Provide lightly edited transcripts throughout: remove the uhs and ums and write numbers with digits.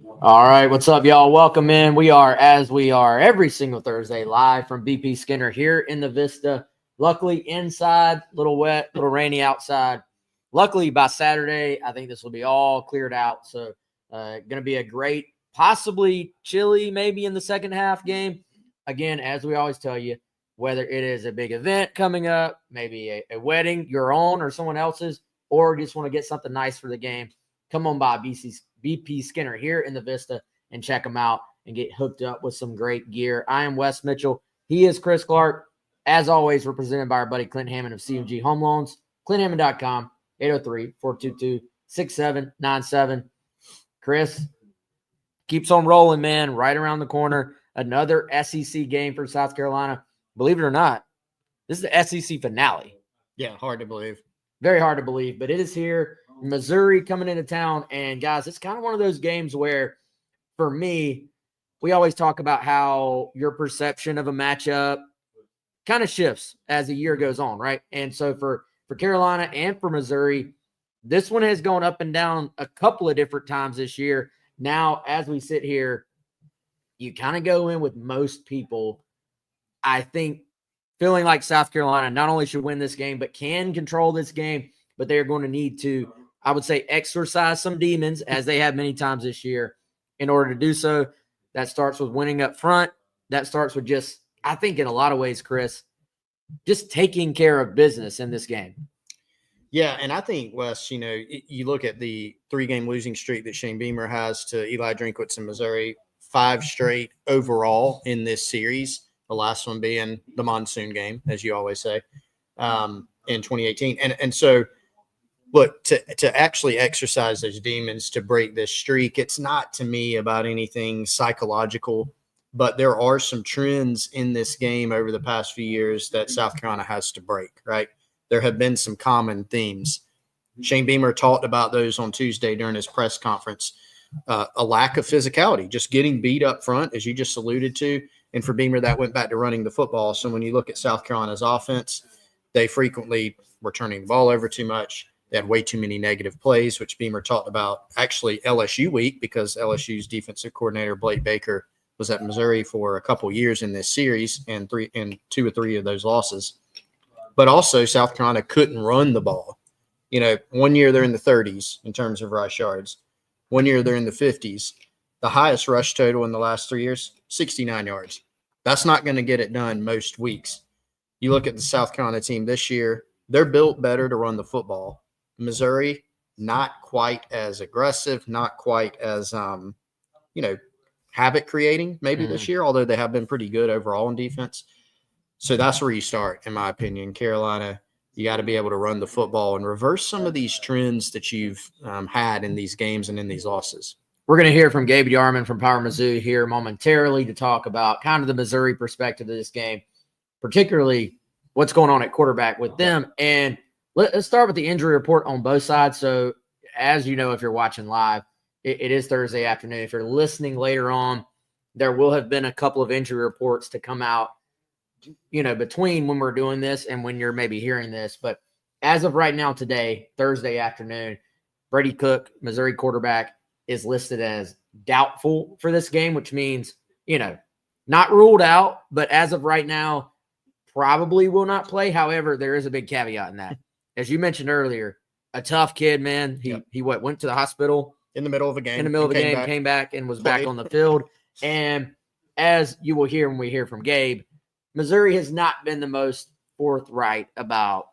All right, what's up, y'all? Welcome in. We are, as we are every single Thursday, live from BP Skinner here in the Vista. Luckily, inside, a little wet, a little rainy outside. Luckily, by Saturday, I think this will be all cleared out. So, going to be a great, possibly chilly, maybe in the second half game. Again, as we always tell you, whether it is a big event coming up, maybe a wedding, your own or someone else's, or just want to get something nice for the game, come on by BP Skinner here in the Vista and check them out and get hooked up with some great gear. I am Wes Mitchell. He is Chris Clark. As always, represented by our buddy Clint Hammond of CMG Home Loans. ClintHammond.com, 803-422-6797. Chris, keeps on rolling, man. Right around the corner. Another SEC game for South Carolina. Believe it or not, this is the SEC finale. Yeah, hard to believe. Very hard to believe, but it is here. Missouri coming into town. And, guys, it's kind of one of those games where, for me, we always talk about how your perception of a matchup kind of shifts as the year goes on, right? And so for Carolina and for Missouri, this one has gone up and down a couple of different times this year. Now, as we sit here, you kind of go in with most people, I think, feeling like South Carolina not only should win this game, but can control this game, but they're going to need to, I would say, exorcise some demons, as they have many times this year. In order to do so, that starts with winning up front. That starts with just, I think in a lot of ways, Chris, just taking care of business in this game. Yeah, and I think, Wes, you look at the 3-game losing streak that Shane Beamer has to Eli Drinkwitz in Missouri, 5 straight overall in this series, the last one being the monsoon game, as you always say, in 2018. And so, look, to actually exercise those demons, to break this streak, it's not to me about anything psychological, but there are some trends in this game over the past few years that South Carolina has to break, right? There have been some common themes. Shane Beamer talked about those on Tuesday during his press conference. A lack of physicality, just getting beat up front, as you just alluded to. And for Beamer, that went back to running the football. So when you look at South Carolina's offense, they frequently were turning the ball over too much. They had way too many negative plays, which Beamer talked about actually LSU week, because LSU's defensive coordinator, Blake Baker, was at Missouri for a couple years in this series, and 2 or 3 of those losses. But also South Carolina couldn't run the ball. 1 year they're in the 30s in terms of rush yards. 1 year they're in the 50s. The highest rush total in the last 3 years, 69 yards. That's not going to get it done most weeks. You look at the South Carolina team this year, they're built better to run the football. Missouri, not quite as aggressive, not quite as, havoc creating maybe this year, although they have been pretty good overall in defense. So that's where you start, in my opinion. Carolina, you got to be able to run the football and reverse some of these trends that you've had in these games and in these losses. We're going to hear from Gabe Dearmond from Power Mizzou here momentarily to talk about kind of the Missouri perspective of this game, particularly what's going on at quarterback with them. And let's start with the injury report on both sides. So, as you know, if you're watching live, it is Thursday afternoon. If you're listening later on, there will have been a couple of injury reports to come out, between when we're doing this and when you're maybe hearing this. But as of right now today, Thursday afternoon, Brady Cook, Missouri quarterback, is listed as doubtful for this game, which means, not ruled out, but as of right now, probably will not play. However, there is a big caveat in that. As you mentioned earlier, a tough kid, man. He went to the hospital in the middle of a game. Came back and was back on the field. And as you will hear when we hear from Gabe, Missouri has not been the most forthright about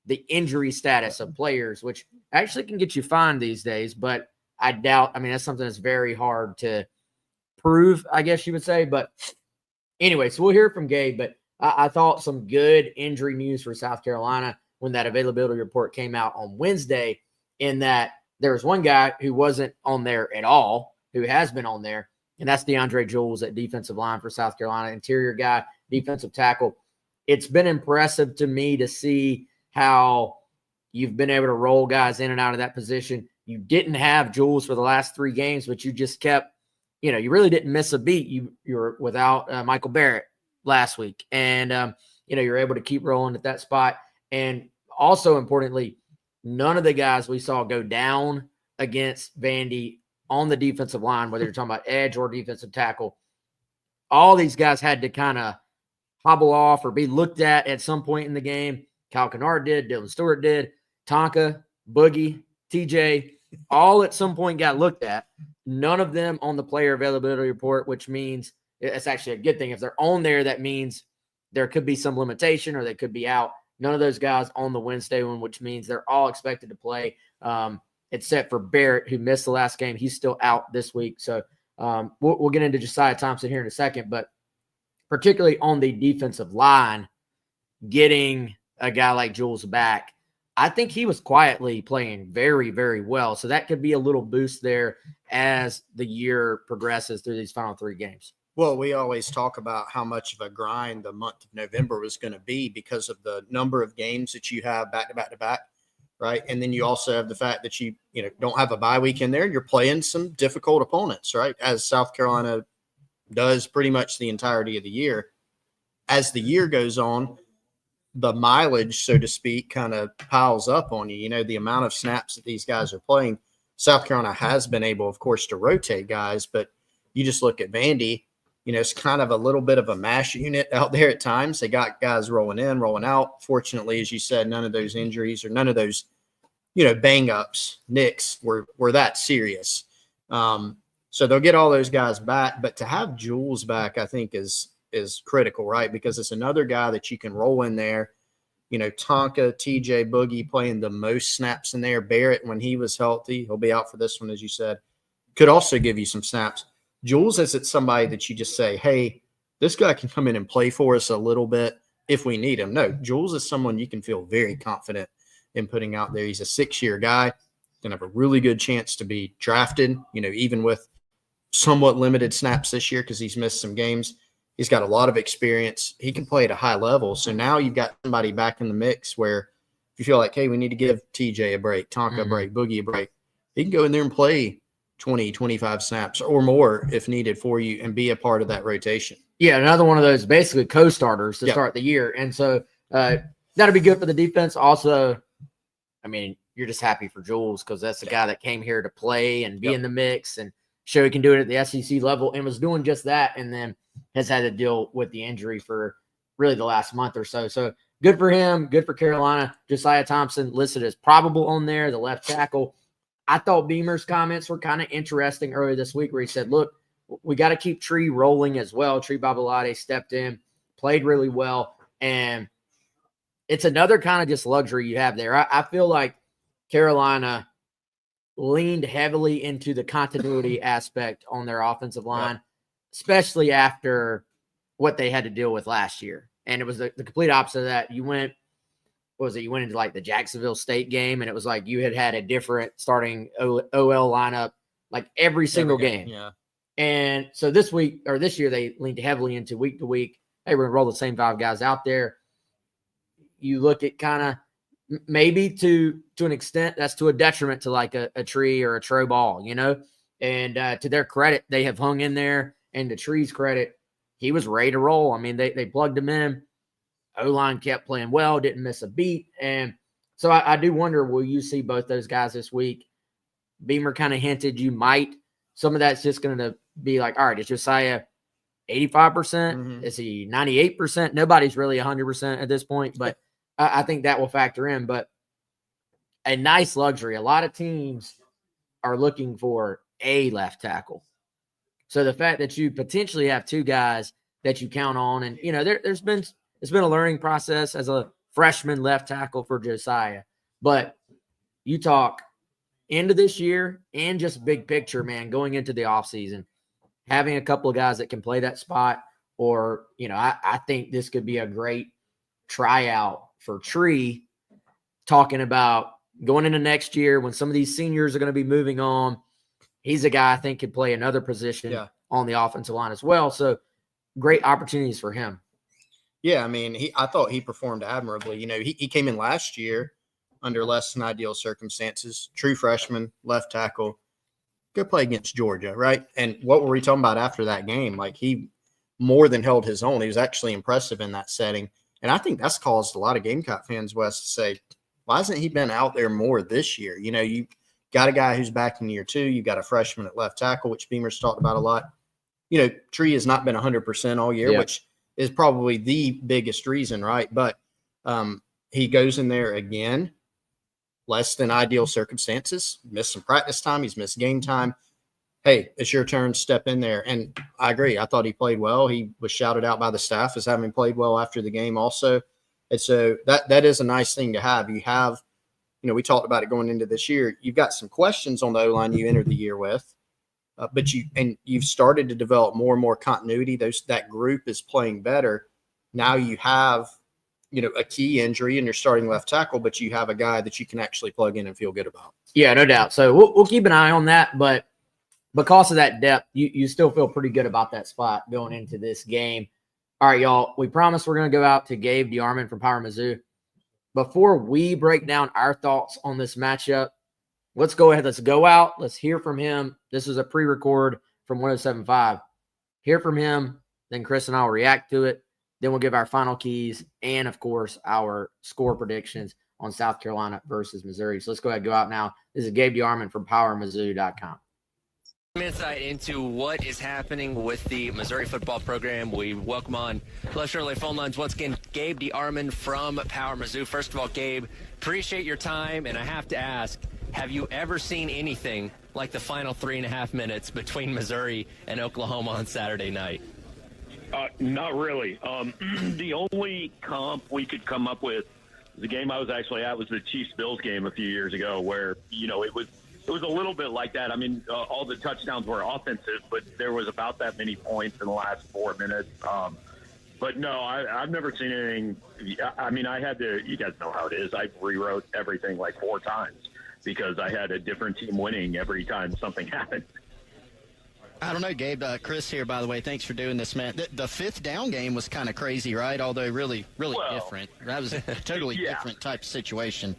the injury status of players, which actually can get you fined these days, but I doubt, that's something that's very hard to prove, I guess you would say. But anyway, so we'll hear from Gabe, but I thought some good injury news for South Carolina when that availability report came out on Wednesday, in that there was one guy who wasn't on there at all, who has been on there, and that's DeAndre Jules at defensive line for South Carolina, interior guy, defensive tackle. It's been impressive to me to see how you've been able to roll guys in and out of that position. You didn't have Jules for the last 3 games, but you just kept, you really didn't miss a beat. You were without Michael Barrett last week, and you're able to keep rolling at that spot. And also importantly, none of the guys we saw go down against Vandy on the defensive line, whether you're talking about edge or defensive tackle, all these guys had to kind of hobble off or be looked at some point in the game. Kyle Kennard did, Dylan Stewart did, Tonka, Boogie, TJ, all at some point got looked at. None of them on the player availability report, which means it's actually a good thing. If they're on there, that means there could be some limitation or they could be out. None of those guys on the Wednesday one, which means they're all expected to play, except for Barrett, who missed the last game. He's still out this week. So we'll get into Josiah Thompson here in a second, but particularly on the defensive line, getting a guy like Jules back, I think he was quietly playing very, very well. So that could be a little boost there as the year progresses through these final 3 games. Well, we always talk about how much of a grind the month of November was going to be because of the number of games that you have back to back to back, right? And then you also have the fact that you don't have a bye week in there. You're playing some difficult opponents, right? As South Carolina does pretty much the entirety of the year. As the year goes on, the mileage, so to speak, kind of piles up on you. The amount of snaps that these guys are playing. South Carolina has been able, of course, to rotate guys, but you just look at Vandy, it's kind of a little bit of a mash unit out there at times. They got guys rolling in, rolling out. Fortunately, as you said, none of those injuries or none of those, bang ups, nicks were that serious. So they'll get all those guys back, but to have Jules back, I think is critical, right? Because it's another guy that you can roll in there. Tonka, TJ, Boogie playing the most snaps in there. Barrett, when he was healthy, he'll be out for this one, as you said, could also give you some snaps. Jules isn't somebody that you just say, hey, this guy can come in and play for us a little bit if we need him. No, Jules is someone you can feel very confident in putting out there. He's a 6-year guy, going to have a really good chance to be drafted, even with somewhat limited snaps this year because he's missed some games. He's got a lot of experience. He can play at a high level. So now you've got somebody back in the mix where if you feel like, hey, we need to give TJ a break, Tonka a break, Boogie a break, he can go in there and play 20, 25 snaps or more if needed for you and be a part of that rotation. Yeah, another one of those basically co-starters to start the year. And so that'll be good for the defense. Also, I mean, you're just happy for Jules because that's the guy that came here to play and be in the mix and show he can do it at the SEC level and was doing just that and then has had to deal with the injury for really the last month or so. So good for him, good for Carolina. Josiah Thompson listed as probable on there, the left tackle. I thought Beamer's comments were kind of interesting earlier this week where he said, look, we got to keep Tree rolling as well. Tree Babalade stepped in, played really well, and it's another kind of just luxury you have there. I feel like Carolina leaned heavily into the continuity aspect on their offensive line, especially after what they had to deal with last year. And it was the complete opposite of that. You went into like the Jacksonville State game, and it was like you had a different starting OL lineup like every single game. Yeah. And so this year, they leaned heavily into week to week. Hey, we're going to roll the same 5 guys out there. You look at kind of maybe to an extent, that's to a detriment to like a Tree or a Tro Ball, and to their credit, they have hung in there. And to Tree's credit, he was ready to roll. I mean, they plugged him in. O-line kept playing well, didn't miss a beat. And so I do wonder, will you see both those guys this week? Beamer kind of hinted you might. Some of that's just going to be like, all right, is Josiah 85%? Is he 98%? Nobody's really 100% at this point, but I think that will factor in. But a nice luxury. A lot of teams are looking for a left tackle. So the fact that you potentially have 2 guys that you count on, and, it's been a learning process as a freshman left tackle for Josiah. But you talk into this year and just big picture, man, going into the offseason, having a couple of guys that can play that spot, or, I think this could be a great tryout for Tree, talking about going into next year when some of these seniors are going to be moving on. He's a guy I think could play another position on the offensive line as well. So great opportunities for him. Yeah, I mean, I thought he performed admirably. He came in last year under less than ideal circumstances. True freshman, left tackle, go play against Georgia, right? And what were we talking about after that game? Like, he more than held his own. He was actually impressive in that setting. And I think that's caused a lot of Gamecock fans, Wes, to say, why hasn't he been out there more this year? You got a guy who's back in year 2. You got a freshman at left tackle, which Beamer's talked about a lot. You know, Tree has not been 100% all year, which is probably the biggest reason, right? But he goes in there again, less than ideal circumstances, missed some practice time. He's missed game time. Hey, it's your turn. Step in there. And I agree. I thought he played well. He was shouted out by the staff as having played well after the game also. And so that is a nice thing to have. You have, you know, we talked about it going into this year. You've got some questions on the O-line you entered the year with, but you've started to develop more and more continuity. That group is playing better. Now you have, you know, a key injury and you're starting left tackle, but you have a guy that you can actually plug in and feel good about. Yeah, no doubt. So we'll keep an eye on that, but because of that depth, you still feel pretty good about that spot going into this game. All right, y'all, we promised we're going to go out to Gabe Dearmond from Power Mizzou. Before we break down our thoughts on this matchup, let's go ahead. Let's go out. Let's hear from him. This is a pre-record from 107.5. Hear from him. Then Chris and I will react to it. Then we'll give our final keys and, of course, our score predictions on South Carolina versus Missouri. So let's go ahead and go out now. This is Gabe Dearmond from PowerMizzou.com. Insight into what is happening with the Missouri football program. We welcome on Plus Shirley phone lines once again, Gabe Dearmond from Power Mizzou. First of all, Gabe, appreciate your time, and I have to ask, have you ever seen anything like the final 3.5 minutes between Missouri and Oklahoma on Saturday night? Not really. The only comp we could come up with, the game I was actually at was the Chiefs-Bills game a few years ago where, you know, it was a little bit like that. I mean, all the touchdowns were offensive, but there was about that many points in the last 4 minutes. But no, I've never seen anything. I mean, you guys know how it is. I rewrote everything like 4 times because I had a different team winning every time something happened. I don't know, Gabe. Chris here, by the way. Thanks for doing this, man. The fifth down game was kind of crazy, right? Although really different. That was a totally different type of situation.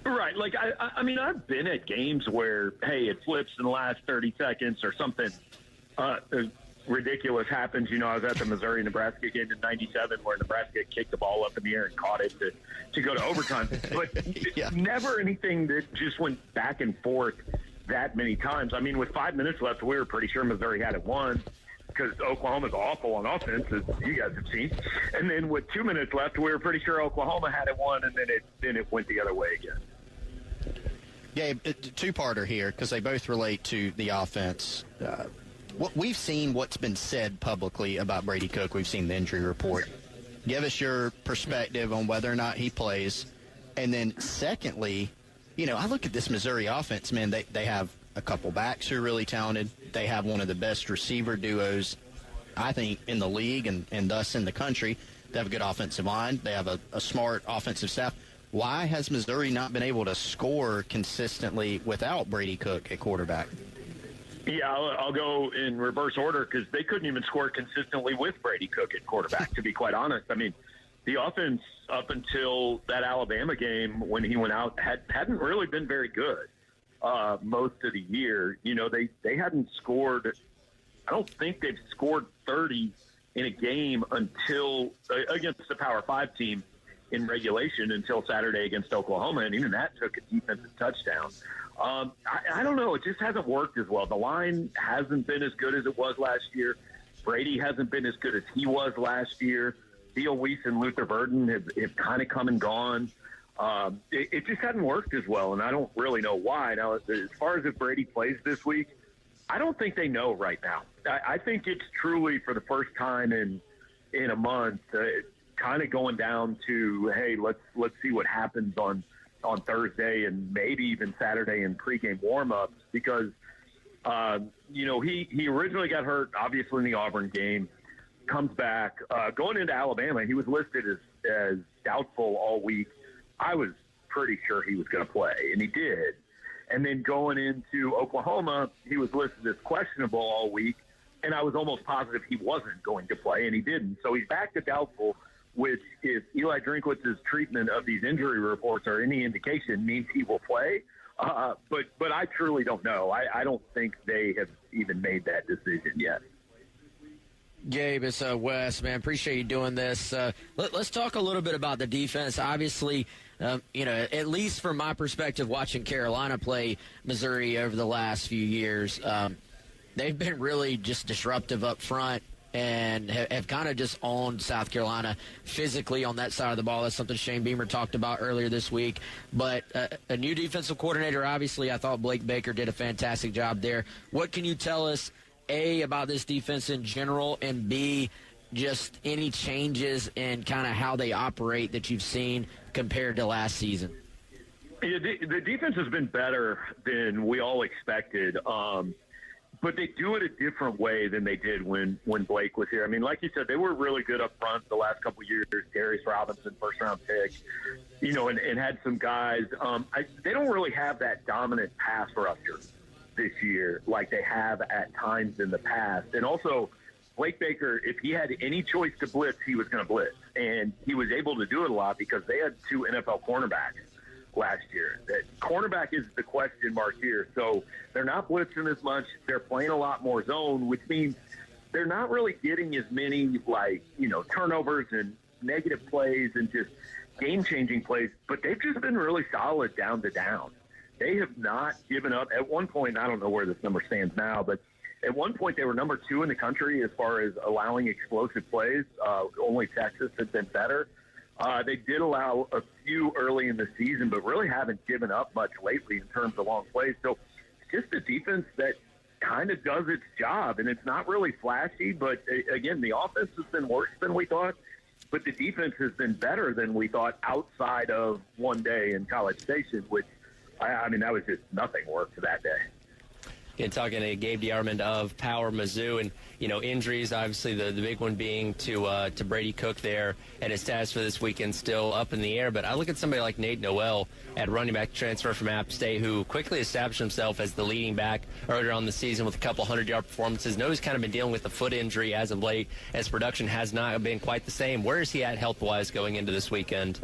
Right. Like, I mean, I've been at games where, hey, it flips in the last 30 seconds or something ridiculous happens. You know, I was at the Missouri-Nebraska game in 97 where Nebraska kicked the ball up in the air and caught it to go to overtime. But never anything that just went back and forth that many times. I mean, with 5 minutes left, we were pretty sure Missouri had it won because Oklahoma's awful on offense, as you guys have seen. And then with 2 minutes left, we were pretty sure Oklahoma had it won, and then it went the other way again. Gabe, two-parter here because they both relate to the offense. What we've seen, what's been said publicly about Brady Cook. We've seen the injury report. Give us your perspective on whether or not he plays. And then secondly, you know, I look at this Missouri offense, man, they have a couple backs who are really talented. They have one of the best receiver duos, I think, in the league and thus in the country. They have a good offensive line. They have a smart offensive staff. Why has Missouri not been able to score consistently without Brady Cook at quarterback? Yeah, I'll go in reverse order because they couldn't even score consistently with Brady Cook at quarterback, to be quite honest. I mean, the offense up until that Alabama game when he went out hadn't really been very good most of the year. You know, they hadn't scored – I don't think they've scored 30 in a game until against the Power 5 team in regulation until Saturday against Oklahoma, and even that took a defensive touchdown. I don't know. It just hasn't worked as well. The line hasn't been as good as it was last year. Brady hasn't been as good as he was last year. Theo Weiss and Luther Burden have kind of come and gone. It just hadn't worked as well, and I don't really know why. Now, as far as if Brady plays this week, I don't think they know right now. I think it's truly for the first time in a month, kind of going down to, hey, let's see what happens on Thursday and maybe even Saturday in pregame warmups because, you know, he originally got hurt, obviously, in the Auburn game. Comes back going into Alabama. He was listed as doubtful all week. I was pretty sure he was going to play, and he did. And then going into Oklahoma, he was listed as questionable all week, and I was almost positive he wasn't going to play, and he didn't. So he's back to doubtful, which, if Eli Drinkwitz's treatment of these injury reports are any indication, means he will play. But I truly don't know. I don't think they have even made that decision yet. Gabe, it's Wes, man. Appreciate you doing this. Let's talk a little bit about the defense. Obviously, At least from my perspective, watching Carolina play Missouri over the last few years, they've been really just disruptive up front and have kind of just owned South Carolina physically on that side of the ball. That's something Shane Beamer talked about earlier this week. But a new defensive coordinator, obviously, I thought Blake Baker did a fantastic job there. What can you tell us, A, about this defense in general, and B, just any changes in kind of how they operate that you've seen compared to last season? Yeah, the defense has been better than we all expected. But they do it a different way than they did when Blake was here. I mean, like you said, they were really good up front the last couple of years. Darius Robinson, first-round pick, and had some guys. They don't really have that dominant pass rusher this year like they have at times in the past. And also, Blake Baker, if he had any choice to blitz, he was going to blitz. And he was able to do it a lot because they had 2 NFL cornerbacks last year. That cornerback is the question mark here. So they're not blitzing as much. They're playing a lot more zone, which means they're not really getting as many turnovers and negative plays and just game-changing plays. But they've just been really solid down to down. They have not given up. At one point, I don't know where this number stands now, but at one point they were number 2 in the country as far as allowing explosive plays. Only Texas has been better. They did allow a few early in the season, but really haven't given up much lately in terms of long plays. So it's just a defense that kind of does its job, and it's not really flashy. But, again, the offense has been worse than we thought, but the defense has been better than we thought outside of one day in College Station, which, I mean, that was just nothing worked that day. Again, talking to Gabe Dearmond of Power Mizzou, and injuries, obviously the big one being to Brady Cook there, and his status for this weekend still up in the air. But I look at somebody like Nate Noel at running back transfer from App State, who quickly established himself as the leading back earlier on the season with a couple 100-yard performances. Know he's kind of been dealing with a foot injury as of late, as production has not been quite the same. Where is he at health-wise going into this weekend?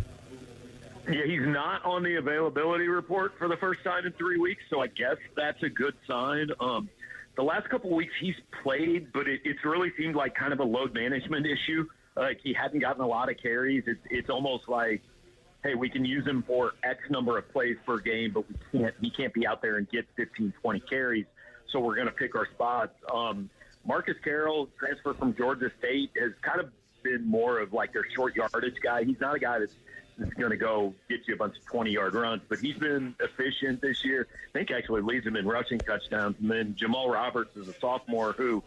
Yeah, he's not on the availability report for the first time in 3 weeks, so I guess that's a good sign. The last couple of weeks he's played, but it's really seemed like kind of a load management issue. Like he hadn't gotten a lot of carries. It's almost like, hey, we can use him for X number of plays per game, but he can't be out there and get 15, 20 carries, so we're going to pick our spots. Marcus Carroll, transfer from Georgia State, has kind of been more of like their short yardage guy. He's not a guy that's going to go get you a bunch of 20-yard runs, but he's been efficient this year. I think actually leads them in rushing touchdowns. And then Jamal Roberts is a sophomore who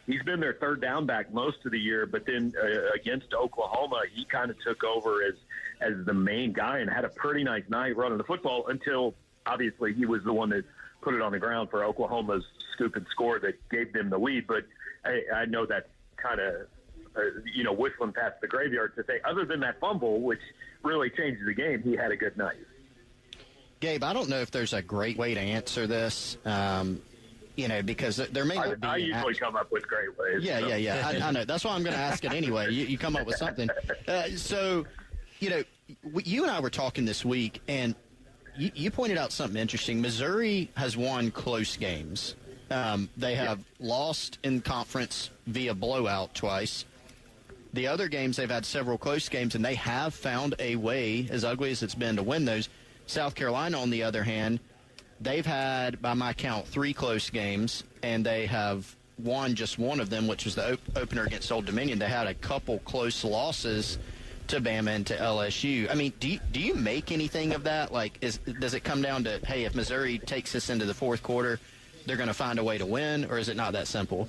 he's been their third down back most of the year, but then against Oklahoma, he kind of took over as the main guy and had a pretty nice night running the football until obviously he was the one that put it on the ground for Oklahoma's scoop and score that gave them the lead. But I know that's kind of, whistling past the graveyard to say, other than that fumble, which really changed the game, he had a good night. Gabe, I don't know if there's a great way to answer this, because there may not be. I usually come up with great ways. Yeah. I know. That's why I'm going to ask it anyway. You come up with something. You and I were talking this week, and you pointed out something interesting. Missouri has won close games. They have lost in conference via blowout twice. The other games, they've had several close games, and they have found a way, as ugly as it's been, to win those. South Carolina, on the other hand, they've had, by my count, 3 close games, and they have won just one of them, which was the opener against Old Dominion. They had a couple close losses to Bama and to LSU. I mean, do you make anything of that? Like, does it come down to, hey, if Missouri takes this into the fourth quarter, they're going to find a way to win, or is it not that simple?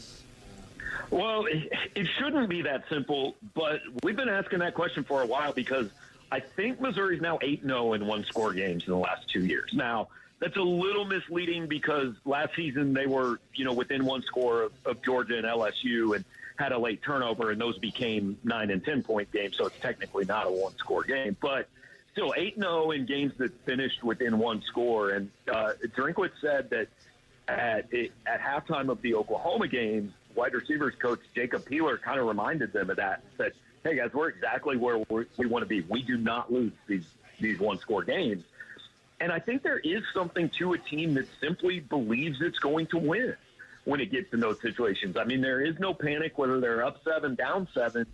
Well, it shouldn't be that simple, but we've been asking that question for a while because I think Missouri's now 8-0 in one-score games in the last 2 years. Now, that's a little misleading because last season they were, within one score of Georgia and LSU and had a late turnover, and those became 9- and 10-point games, so it's technically not a one-score game. But still, 8-0 in games that finished within one score. And Drinkwitz said that at halftime of the Oklahoma game, wide receivers coach Jacob Peeler kind of reminded them of that, said, hey, guys, we're exactly where we want to be. We do not lose these one-score games. And I think there is something to a team that simply believes it's going to win when it gets in those situations. I mean, there is no panic whether they're up 7, down 7.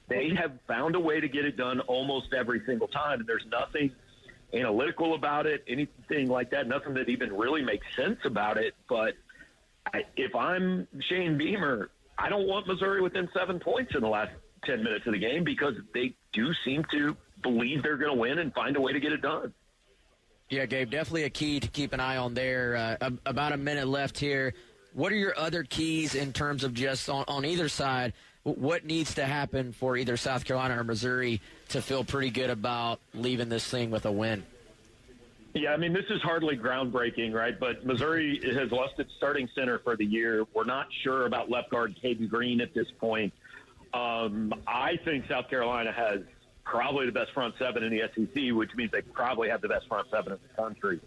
They have found a way to get it done almost every single time, and there's nothing analytical about it, anything like that. Nothing that even really makes sense about it. But if I'm Shane Beamer, I don't want Missouri within 7 points in the last 10 minutes of the game, because they do seem to believe they're going to win and find a way to get it done. Yeah, Gabe, definitely a key to keep an eye on there. About a minute left here. What are your other keys in terms of just on either side? What needs to happen for either South Carolina or Missouri to feel pretty good about leaving this thing with a win? Yeah, I mean, this is hardly groundbreaking, right? But Missouri has lost its starting center for the year. We're not sure about left guard Caden Green at this point. I think South Carolina has probably the best front seven in the SEC, which means they probably have the best front seven in the country.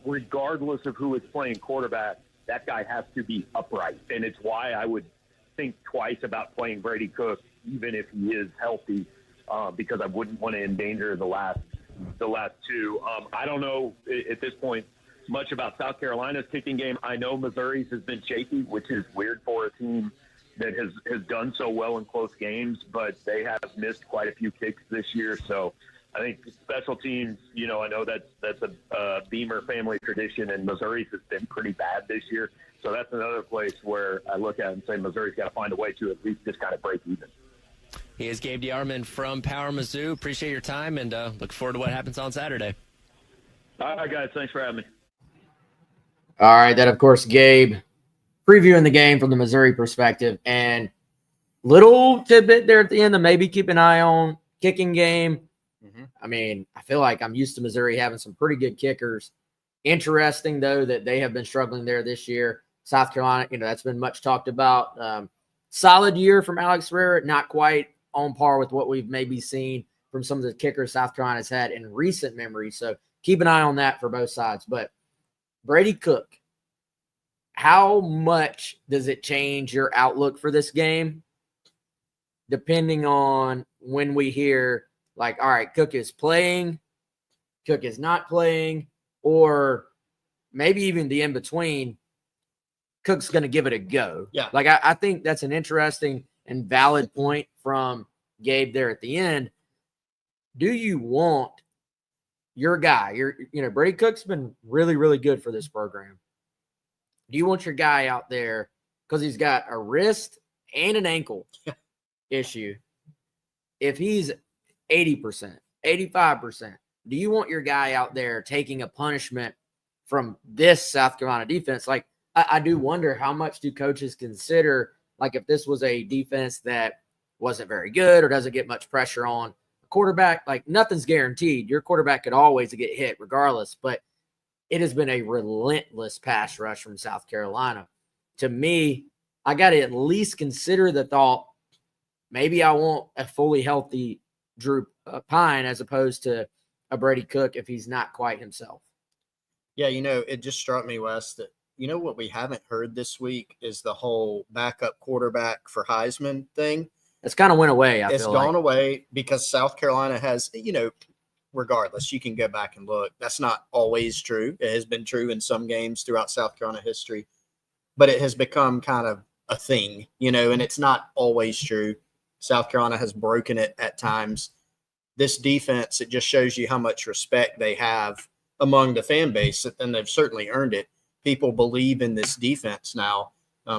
Regardless of who is playing quarterback, that guy has to be upright. And it's why I would think twice about playing Brady Cook, even if he is healthy, because I wouldn't want to endanger the last two. I don't know at this point much about South Carolina's kicking game. I know Missouri's has been shaky, which is weird for a team that has done so well in close games, but they have missed quite a few kicks this year. So I think special teams, I know that's a Beamer family tradition, and Missouri's has been pretty bad this year. So that's another place where I look at it and say Missouri's got to find a way to at least just kind of break even. He is Gabe Dearmond from Power Mizzou. Appreciate your time, and look forward to what happens on Saturday. All right, guys. Thanks for having me. All right, that, of course, Gabe previewing the game from the Missouri perspective. And little tidbit there at the end to maybe keep an eye on kicking game. Mm-hmm. I mean, I feel like I'm used to Missouri having some pretty good kickers. Interesting, though, that they have been struggling there this year. South Carolina, that's been much talked about. Solid year from Alex Ferreira, not quite on par with what we've maybe seen from some of the kickers South Carolina's had in recent memory. So keep an eye on that for both sides. But Brady Cook, how much does it change your outlook for this game? Depending on when we hear, like, all right, Cook is playing, Cook is not playing, or maybe even the in-between, Cook's going to give it a go. Yeah. Like, I think that's an interesting and valid point from Gabe there at the end. Do you want your guy, Brady Cook's been really, really good for this program. Do you want your guy out there because he's got a wrist and an ankle issue? If he's 80%, 85%, do you want your guy out there taking a punishment from this South Carolina defense? Like, I do wonder how much do coaches consider, like, if this was a defense that wasn't very good or doesn't get much pressure on a quarterback, like, nothing's guaranteed. Your quarterback could always get hit regardless, but it has been a relentless pass rush from South Carolina. To me, I got to at least consider the thought, maybe I want a fully healthy Drew Pine as opposed to a Brady Cook if he's not quite himself. Yeah, it just struck me, Wes, that what we haven't heard this week is the whole backup quarterback for Heisman thing. It's kind of went away. It's gone away because South Carolina has, regardless, you can go back and look. That's not always true. It has been true in some games throughout South Carolina history, but it has become kind of a thing, and it's not always true. South Carolina has broken it at times. This defense, it just shows you how much respect they have among the fan base, and they've certainly earned it. People believe in this defense now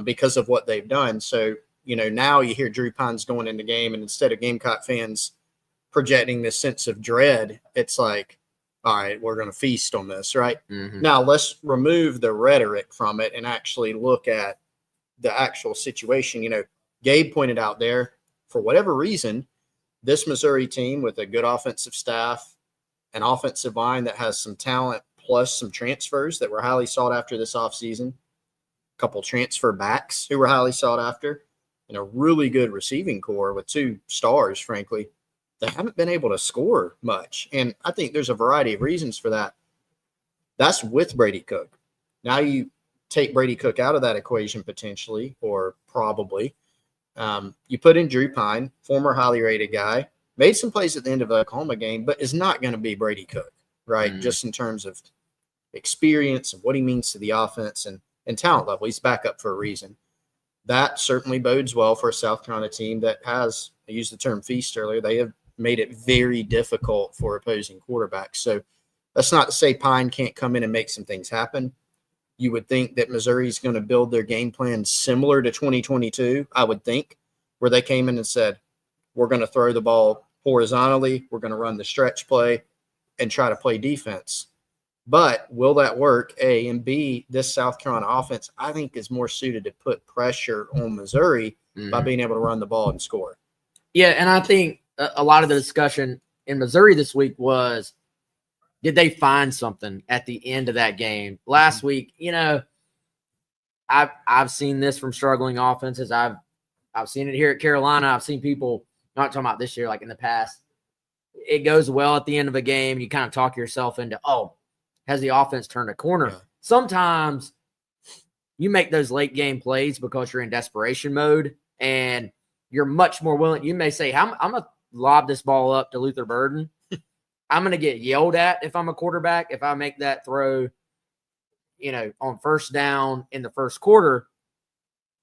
because of what they've done. So, now you hear Drew Pines going in the game, and instead of Gamecock fans projecting this sense of dread, it's like, all right, we're going to feast on this, right? Mm-hmm. Now, let's remove the rhetoric from it and actually look at the actual situation. Gabe pointed out there, for whatever reason, this Missouri team with a good offensive staff, an offensive line that has some talent, plus some transfers that were highly sought after this offseason, a couple transfer backs who were highly sought after, and a really good receiving core with 2 stars, frankly. They haven't been able to score much. And I think there's a variety of reasons for that. That's with Brady Cook. Now you take Brady Cook out of that equation potentially, or probably. You put in Drew Pine, former highly rated guy, made some plays at the end of the Oklahoma game, but is not going to be Brady Cook, right? Mm-hmm. Just in terms of experience and what he means to the offense and talent level. He's back up for a reason. That certainly bodes well for a South Carolina team that has, I used the term feast earlier, they have made it very difficult for opposing quarterbacks. So that's not to say Pine can't come in and make some things happen. You would think that Missouri's going to build their game plan similar to 2022, I would think, where they came in and said, we're going to throw the ball horizontally, we're going to run the stretch play, and try to play defense. But will that work? A, and B, this South Carolina offense, I think, is more suited to put pressure on Missouri by being able to run the ball and score. Yeah, and I think a lot of the discussion in Missouri this week was, did they find something at the end of that game? Last week, you know, I've seen this from struggling offenses. I've seen it here at Carolina. I've seen people, not talking about this year, like in the past, it goes well at the end of a game. You kind of talk yourself into, oh, has the offense turned a corner? Yeah. Sometimes you make those late game plays because you're in desperation mode and you're much more willing. You may say, I'm going to lob this ball up to Luther Burden. I'm going to get yelled at if I'm a quarterback if I make that throw, you know, on first down in the first quarter,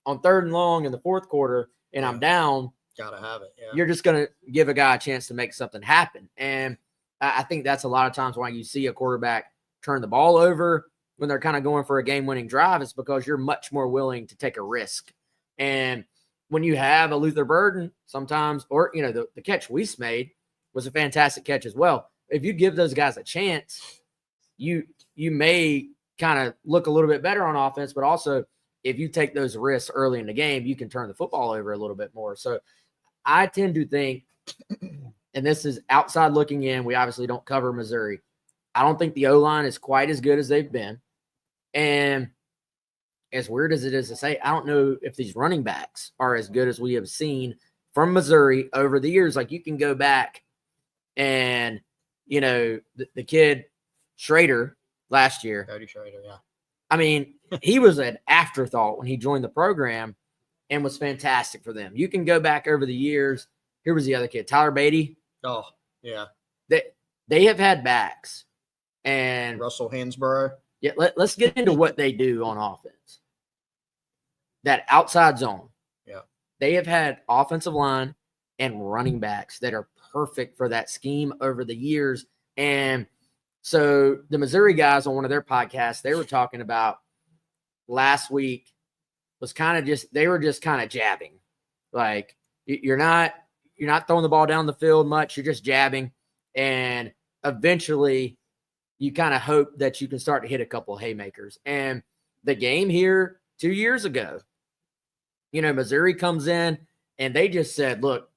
on third and long in the fourth quarter, and I'm down. Got to have it. Yeah. You're just going to give a guy a chance to make something happen. And I think that's a lot of times why you see a quarterback turn the ball over when they're kind of going for a game-winning drive. It's because you're much more willing to take a risk. And when you have a Luther Burden sometimes, or, you know, the catch Weiss made was a fantastic catch as well. If you give those guys a chance, you may kind of look a little bit better on offense, but also if you take those risks early in the game, you can turn the football over a little bit more. So I tend to think, and this is outside looking in, we obviously don't cover Missouri. I don't think the O-line is quite as good as they've been. And as weird as it is to say, I don't know if these running backs are as good as we have seen from Missouri over the years. Like, you can go back and, you know, the kid Schrader last year. Cody Schrader, yeah. I mean, he was an afterthought when he joined the program and was fantastic for them. You can go back over the years. Here was the other kid, Tyler Beatty. Oh, yeah. They have had backs. And Russell Hansborough. Yeah, let's get into what they do on offense. That outside zone. Yeah. They have had offensive line and running backs that are perfect for that scheme over the years. And so the Missouri guys on one of their podcasts, they were talking about last week was kind of just, they were just kind of jabbing. Like, you're not throwing the ball down the field much. You're just jabbing. And eventually you kind of hope that you can start to hit a couple of haymakers. And the game here 2 years ago, you know, Missouri comes in and they just said, look,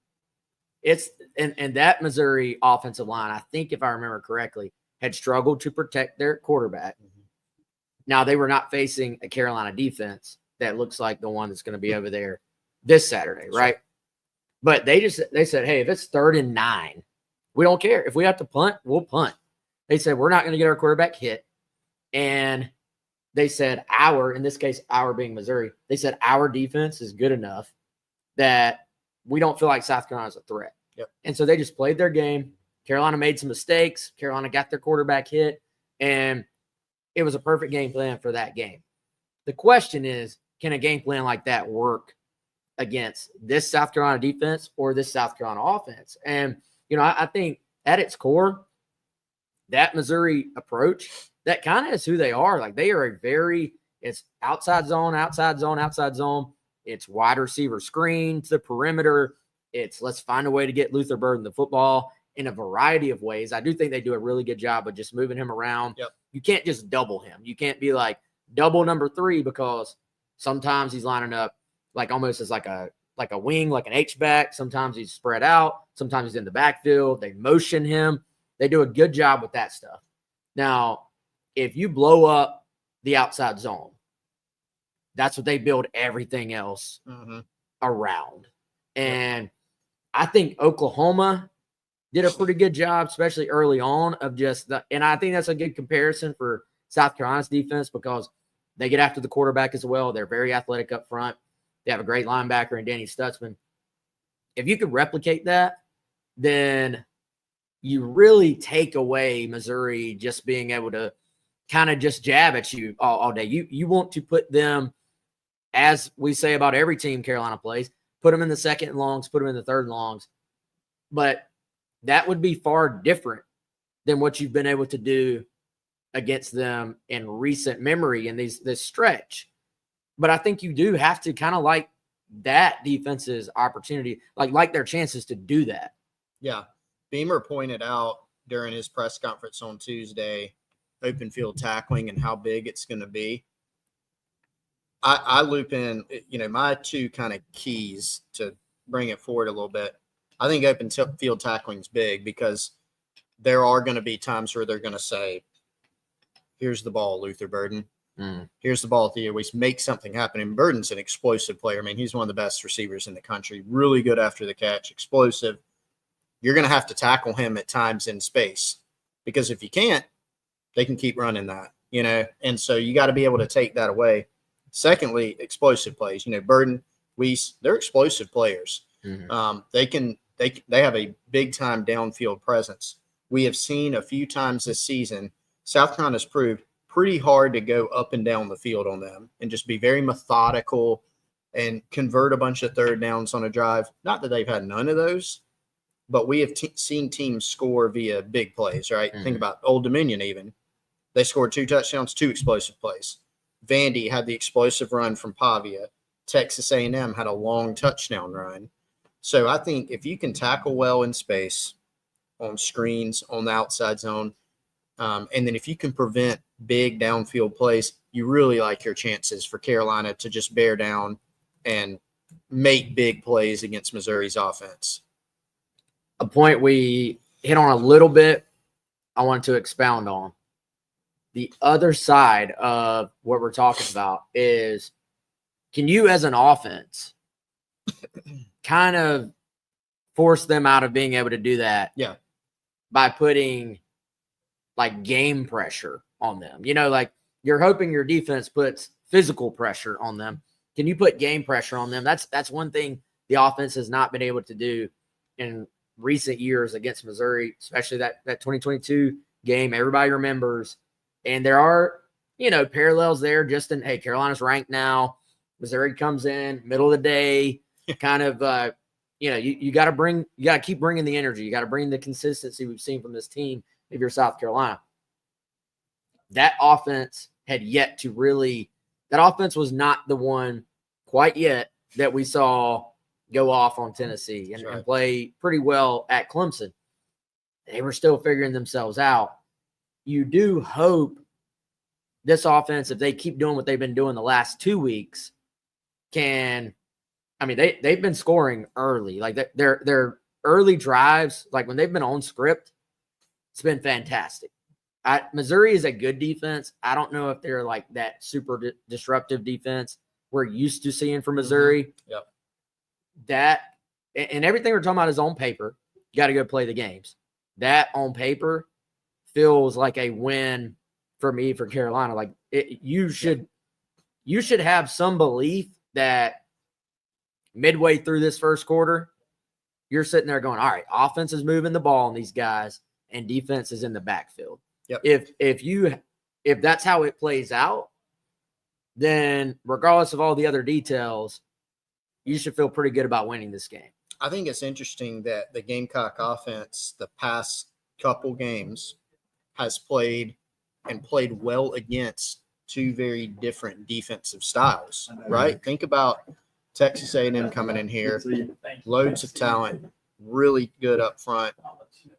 it's and that Missouri offensive line, I think if I remember correctly, had struggled to protect their quarterback. Mm-hmm. Now, they were not facing a Carolina defense that looks like the one that's going to be over there this Saturday, right? Sure. But they said, hey, if it's 3rd and 9, we don't care. If we have to punt, we'll punt. They said, we're not going to get our quarterback hit. And they said in this case, our being Missouri, they said our defense is good enough that we don't feel like South Carolina's a threat. Yep. And so they just played their game. Carolina made some mistakes. Carolina got their quarterback hit. And it was a perfect game plan for that game. The question is, can a game plan like that work against this South Carolina defense or this South Carolina offense? And, you know, I think at its core, that Missouri approach, that kind of is who they are. Like, they are it's outside zone, outside zone, outside zone. It's wide receiver screen to the perimeter. It's let's find a way to get Luther Burden the football in a variety of ways. I do think they do a really good job of just moving him around. Yep. You can't just double him. You can't be like double number 3 because sometimes he's lining up like almost as like a wing, like an H-back. Sometimes he's spread out. Sometimes he's in the backfield. They motion him. They do a good job with that stuff. Now, if you blow up the outside zone, that's what they build everything else around. And I think Oklahoma did a pretty good job, especially early on, of just and I think that's a good comparison for South Carolina's defense because they get after the quarterback as well. They're very athletic up front. They have a great linebacker in Danny Stutzman. If you could replicate that, then you really take away Missouri just being able to kind of just jab at you all day. You want to put them, as we say about every team Carolina plays, put them in the second and longs, put them in the third and longs. But that would be far different than what you've been able to do against them in recent memory in this stretch. But I think you do have to kind of like that defense's opportunity, like their chances to do that. Yeah. Beamer pointed out during his press conference on Tuesday, open field tackling and how big it's going to be. I loop in, my two kind of keys to bring it forward a little bit. I think open field tackling is big because there are going to be times where they're going to say, here's the ball, Luther Burden. Here's the ball, Theo Weiss. Make something happen. And Burden's an explosive player. I mean, he's one of the best receivers in the country. Really good after the catch, explosive. You're going to have to tackle him at times in space because if you can't, they can keep running that, And so you got to be able to take that away. Secondly, explosive plays. Burden, Weiss, they're explosive players. They have a big time downfield presence. We have seen a few times this season, South Carolina's proved pretty hard to go up and down the field on them and just be very methodical and convert a bunch of third downs on a drive. Not that they've had none of those, but we have seen teams score via big plays, right? Think about Old Dominion even. They scored 2 touchdowns, 2 explosive plays. Vandy had the explosive run from Pavia. Texas A&M had a long touchdown run. So I think if you can tackle well in space, on screens, on the outside zone, and then if you can prevent big downfield plays, you really like your chances for Carolina to just bear down and make big plays against Missouri's offense. A point we hit on a little bit, I wanted to expound on. The other side of what we're talking about is, can you as an offense kind of force them out of being able to do that? Yeah. By putting like game pressure on them. Like you're hoping your defense puts physical pressure on them. Can you put game pressure on them? That's one thing the offense has not been able to do in recent years against Missouri, especially that 2022 game everybody remembers. And there are, parallels there just in, hey, Carolina's ranked now. Missouri comes in middle of the day, kind of, you got to keep bringing the energy. You got to bring the consistency we've seen from this team if you're South Carolina. That offense had yet to really – that offense was not the one quite yet that we saw go off on Tennessee and play pretty well at Clemson. They were still figuring themselves out. You do hope this offense, if they keep doing what they've been doing the last 2 weeks, they've been scoring early. Like their early drives, like when they've been on script, it's been fantastic. Missouri is a good defense. I don't know if they're like that super disruptive defense we're used to seeing from Missouri. Yep. That and everything we're talking about is on paper. You got to go play the games. That on paper feels like a win for me for Carolina. Like you should have some belief that midway through this first quarter, you're sitting there going, all right, offense is moving the ball on these guys and defense is in the backfield. Yep. If that's how it plays out, then regardless of all the other details, you should feel pretty good about winning this game. I think it's interesting that the Gamecock offense the past couple games has played well against 2 very different defensive styles, right? Think about Texas A&M coming in here, loads of talent, really good up front,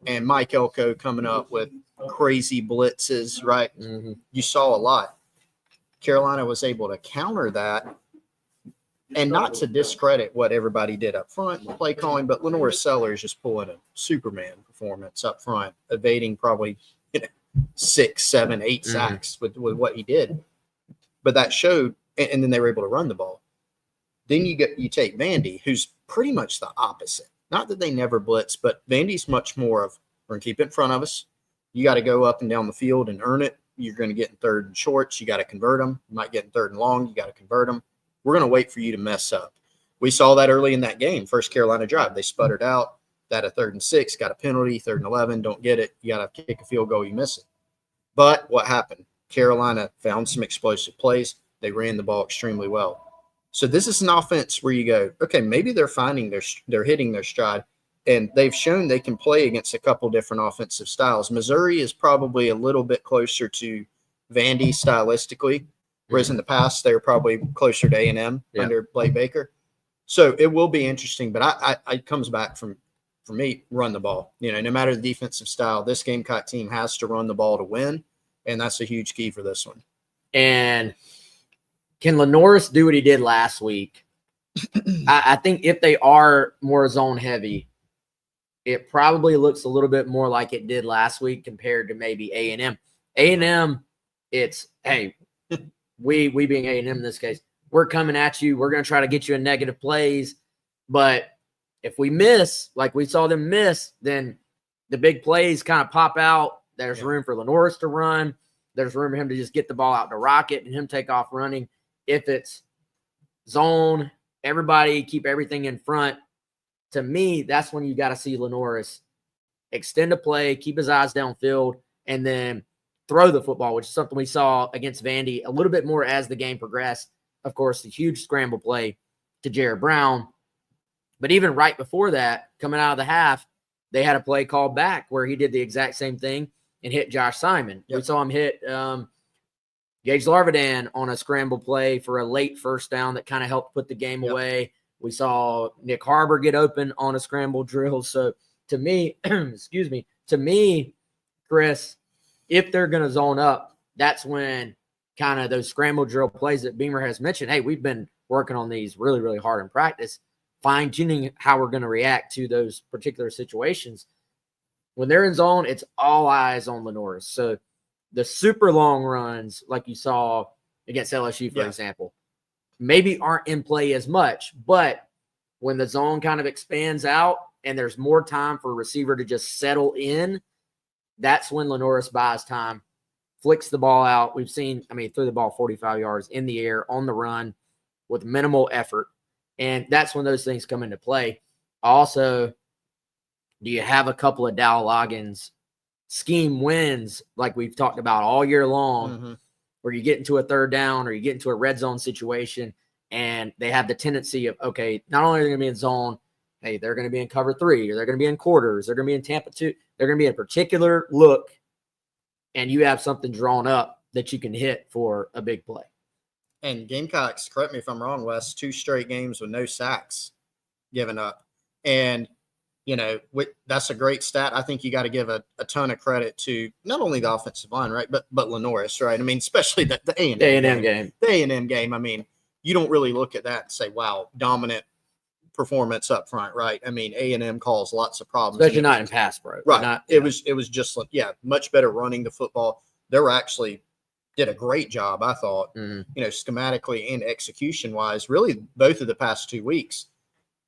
and Mike Elko coming up with crazy blitzes, right? You saw a lot. Carolina was able to counter that, and not to discredit what everybody did up front, play calling, but Lenore Sellers just pulling a Superman performance up front, evading probably 6, 7, 8 sacks with what he did. But that showed, and then they were able to run the ball. Then you take Vandy, who's pretty much the opposite. Not that they never blitz, but Vandy's much more of, we're going to keep it in front of us. You got to go up and down the field and earn it. You're going to get in third and shorts. You got to convert them. You might get in third and long. You got to convert them. We're going to wait for you to mess up. We saw that early in that game, first Carolina drive. They sputtered out. That a 3rd and 6, got a penalty, 3rd and 11, don't get it. You got to kick a field goal, you miss it. But what happened? Carolina found some explosive plays. They ran the ball extremely well. So this is an offense where you go, okay, maybe they're hitting their stride. and they've shown they can play against a couple different offensive styles. Missouri is probably a little bit closer to Vandy stylistically, whereas in the past they were probably closer to A&M under Blake Baker. So it will be interesting, but I it comes back for me, run the ball. You know, no matter the defensive style, this Gamecock team has to run the ball to win, and that's a huge key for this one. And can Lenoris do what he did last week? I think if they are more zone heavy, it probably looks a little bit more like it did last week compared to maybe A&M. A&M, it's, hey, we being A&M in this case, we're coming at you. We're going to try to get you in negative plays. But if we miss, like we saw them miss, then the big plays kind of pop out. There's room for Lenoris to run. There's room for him to just get the ball out to rocket and him take off running. If it's zone, everybody keep everything in front. To me, that's when you got to see Lenoris extend a play, keep his eyes downfield, and then throw the football, which is something we saw against Vandy a little bit more as the game progressed. Of course, the huge scramble play to Jared Brown. But even right before that, coming out of the half, they had a play called back where he did the exact same thing and hit Josh Simon. Yep. We saw him hit Gage Larvidan on a scramble play for a late first down that kind of helped put the game away. We saw Nick Harbor get open on a scramble drill. So to me, Chris, if they're going to zone up, that's when kind of those scramble drill plays that Beamer has mentioned. Hey, we've been working on these really, really hard in practice, fine-tuning how we're going to react to those particular situations. When they're in zone, it's all eyes on Lenoris. So the super long runs, like you saw against LSU, for example, maybe aren't in play as much. But when the zone kind of expands out and there's more time for a receiver to just settle in, that's when Lenoris buys time, flicks the ball out. We've seen, threw the ball 45 yards in the air on the run with minimal effort. And that's when those things come into play. Also, do you have a couple of Dow Loggins scheme wins like we've talked about all year long, where you get into a third down or you get into a red zone situation and they have the tendency of, okay, not only are they going to be in zone, hey, they're going to be in cover 3 or they're going to be in quarters, they're going to be in Tampa 2, they're going to be in a particular look, and you have something drawn up that you can hit for a big play. And Gamecocks, correct me if I'm wrong, Wes, 2 straight games with no sacks given up. And, you know, that's a great stat. I think you got to give a ton of credit to not only the offensive line, right, but Lenoris, right? Especially the A&M game. The A&M game, you don't really look at that and say, wow, dominant performance up front, right? A&M caused lots of problems. Especially not in pass pro. Right. It was just, much better running the football. They were actually did a great job, I thought, schematically and execution-wise. Really, both of the past 2 weeks,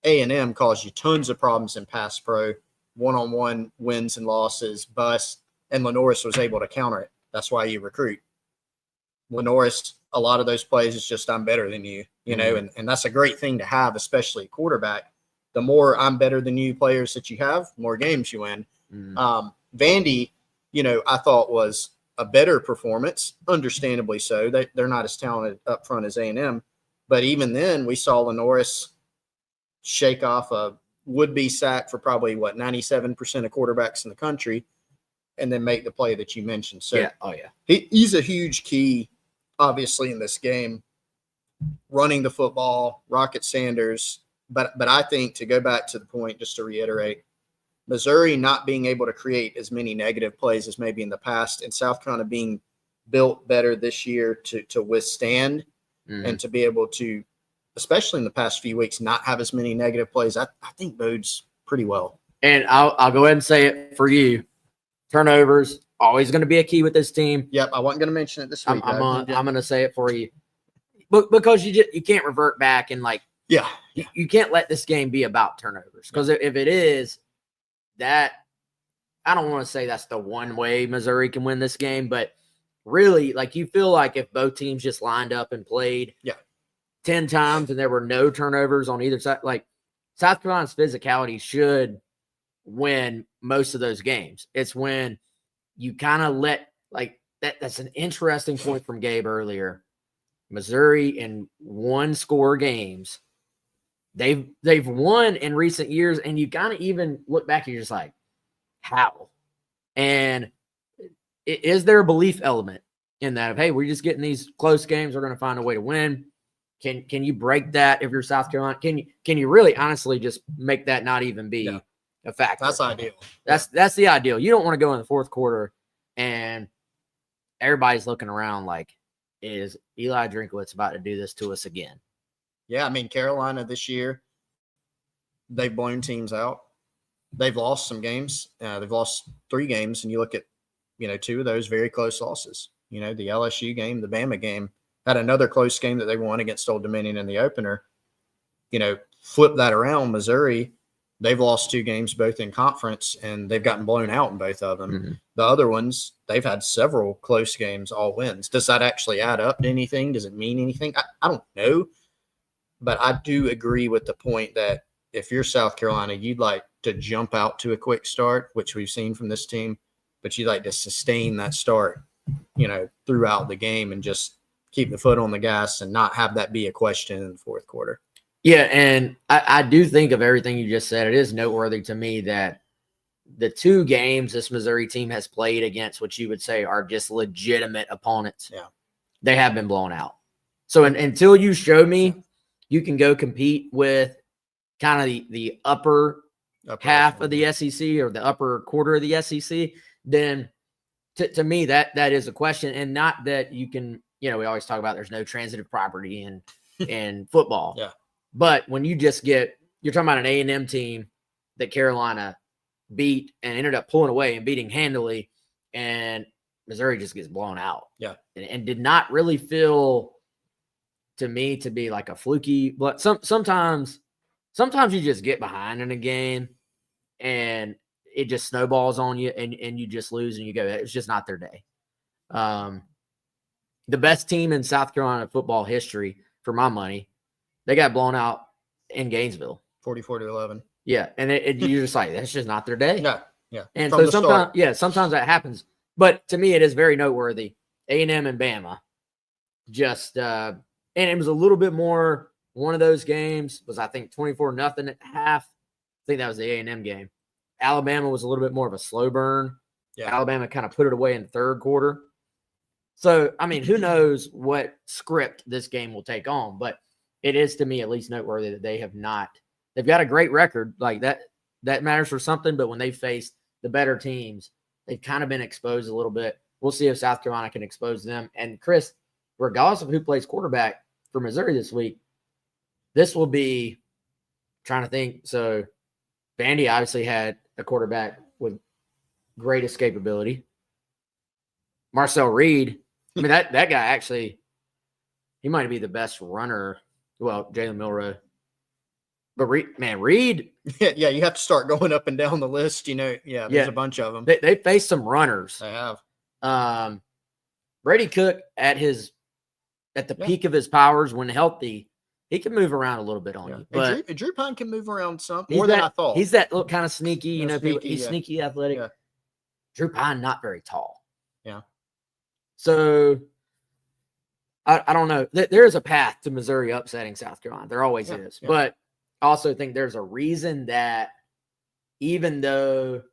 A&M caused you tons of problems in pass pro, one-on-one wins and losses, bust, and Lenoris was able to counter it. That's why you recruit. Lenoris, a lot of those plays is just I'm better than you, and that's a great thing to have, especially at quarterback. The more I'm better than you players that you have, more games you win. Vandy, I thought was a better performance, understandably so. They're not as talented up front as A&M. But even then, we saw Lenoris shake off a would-be sack for probably, 97% of quarterbacks in the country, and then make the play that you mentioned. So he's a huge key, obviously, in this game, running the football, Rocket Sanders. But I think, to go back to the point, just to reiterate, Missouri not being able to create as many negative plays as maybe in the past, and South Carolina being built better this year to withstand and to be able to, especially in the past few weeks, not have as many negative plays, I think bodes pretty well. And I'll go ahead and say it for you. Turnovers, always going to be a key with this team. Yep, I wasn't going to mention it this week. I'm going to say it for you. But because you can't revert back and you can't let this game be about turnovers. Because if it is, that I don't want to say that's the one way Missouri can win this game, but really, you feel like if both teams just lined up and played 10 times and there were no turnovers on either side, South Carolina's physicality should win most of those games. It's when you kind of let that's an interesting point from Gabe earlier. Missouri in 1-score games they've won in recent years, and you kind of even look back and you're just like, how? And is there a belief element in that of, hey, we're just getting these close games, we're going to find a way to win? Can you break that if you're South Carolina? Can you really honestly just make that not even be a factor? That's ideal. That's the ideal. You don't want to go in the fourth quarter and everybody's looking around like, is Eli Drinkwitz about to do this to us again? Yeah, I mean, Carolina this year, they've blown teams out. They've lost some games. They've lost 3 games, and you look at, 2 of those very close losses. The LSU game, the Bama game, had another close game that they won against Old Dominion in the opener. Flip that around, Missouri, they've lost 2 games, both in conference, and they've gotten blown out in both of them. Mm-hmm. The other ones, they've had several close games, all wins. Does that actually add up to anything? Does it mean anything? I don't know. But I do agree with the point that if you're South Carolina, you'd like to jump out to a quick start, which we've seen from this team, but you'd like to sustain that start, throughout the game and just keep the foot on the gas and not have that be a question in the fourth quarter. Yeah, and I do think of everything you just said. It is noteworthy to me that the 2 games this Missouri team has played against what you would say are just legitimate opponents, they have been blown out. So until you show me you can go compete with kind of the upper half of the SEC or the upper quarter of the SEC, then to me that is a question. And not that you can, we always talk about there's no transitive property in football. Yeah. But when you're talking about an A&M team that Carolina beat and ended up pulling away and beating handily, and Missouri just gets blown out. Yeah. And did not really feel to me to be like a fluky, but sometimes you just get behind in a game and it just snowballs on you and you just lose and you go, it's just not their day. The best team in South Carolina football history, for my money, they got blown out in Gainesville. 44-11. Yeah. And you're just like, that's just not their day. No. Yeah. And From so sometimes that happens. But to me, it is very noteworthy. A&M and Bama just and it was a little bit more, one of those games was, I think, 24-0 at half. I think that was the A&M game. Alabama was a little bit more of a slow burn. Yeah. Alabama kind of put it away in the third quarter. So, I mean, who knows what script this game will take on, but it is, to me, at least noteworthy that they've got a great record. Like that matters for something, but when they faced the better teams, they've kind of been exposed a little bit. We'll see if South Carolina can expose them. And Chris, regardless of who plays quarterback for Missouri this week, this will be, trying to think. So Vandy obviously had a quarterback with great escapability. Marcel Reed, I mean, that guy actually, he might be the best runner. Well, Jalen Milroe. But Reed. Yeah, you have to start going up and down the list. There's a bunch of them. They faced some runners. They have. Brady Cook at the peak of his powers when healthy, he can move around a little bit on you. But Drew Pine can move around some more than I thought. He's that little kind of sneaky, Sneaky, he's sneaky athletic. Yeah. Drew Pine, not very tall. Yeah. So I don't know. There is a path to Missouri upsetting South Carolina. There always is. Yeah. But I also think there's a reason that even though